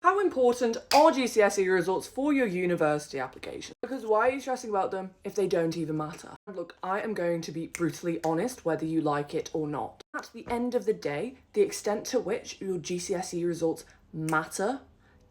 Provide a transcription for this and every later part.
How important are GCSE results for your university application? Because why are you stressing about them if they don't even matter? Look, I am going to be brutally honest whether you like it or not. At the end of the day, the extent to which your GCSE results matter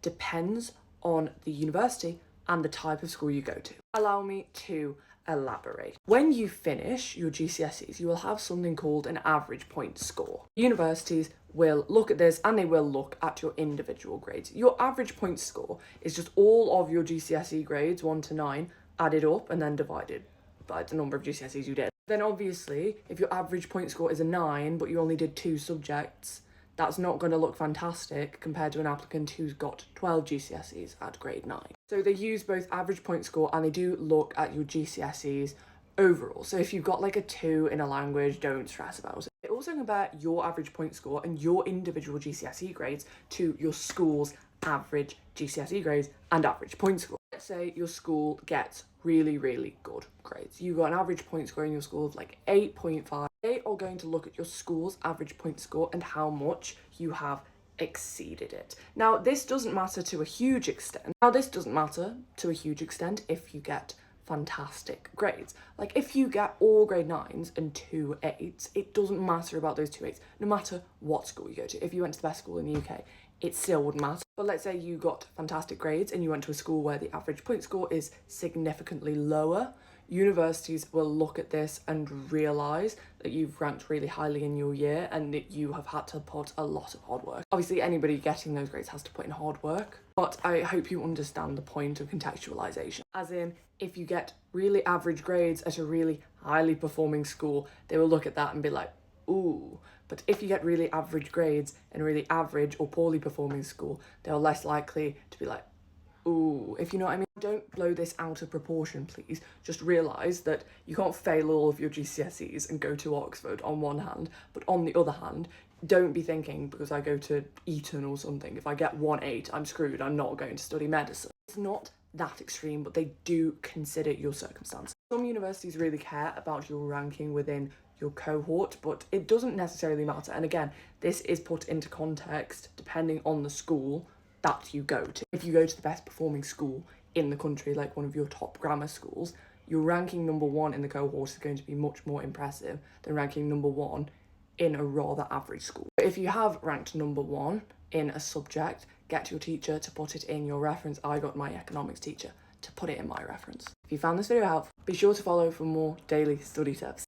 depends on the university and the type of school you go to. Allow me to elaborate. When you finish your GCSEs, you will have something called an average point score. Universities will look at this and they will look at your individual grades. Your average point score is just all of your GCSE grades 1 to 9 added up and then divided by the number of GCSEs you did. Then obviously, if your average point score is a 9 but you only did 2 subjects, that's not going to look fantastic compared to an applicant who's got 12 GCSEs at grade 9. So they use both average point score and they do look at your GCSEs overall. So if you've got like a 2 in a language, don't stress about it. They also compare your average point score and your individual GCSE grades to your school's average GCSE grades and average point score. Let's say your school gets really, really good grades. You've got an average point score in your school of like 8.5. They are going to look at your school's average point score and how much you have exceeded it. Now, this doesn't matter to a huge extent. If you get fantastic grades. Like if you get all grade 9s and 2 8s, it doesn't matter about those 2 8s, no matter what school you go to. If you went to the best school in the UK, it still wouldn't matter. But let's say you got fantastic grades and you went to a school where the average point score is significantly lower. Universities will look at this and realise that you've ranked really highly in your year and that you have had to put a lot of hard work. Obviously, anybody getting those grades has to put in hard work, but I hope you understand the point of contextualisation. As in, if you get really average grades at a really highly performing school, they will look at that and be like, ooh. But if you get really average grades in a really average or poorly performing school, they're less likely to be like, ooh, if you know what I mean. Don't blow this out of proportion, please. Just realise that you can't fail all of your GCSEs and go to Oxford on one hand, but on the other hand, don't be thinking because I go to Eton or something, if I get 1 8, I'm screwed, I'm not going to study medicine. It's not that extreme, but they do consider your circumstances. Some universities really care about your ranking within your cohort, but it doesn't necessarily matter. And again, this is put into context depending on the school that you go to. If you go to the best performing school in the country, like one of your top grammar schools, your ranking number 1 in the cohort is going to be much more impressive than ranking number 1 in a rather average school. If you have ranked number 1 in a subject, get your teacher to put it in your reference. I got my economics teacher to put it in my reference. If you found this video helpful, be sure to follow for more daily study tips.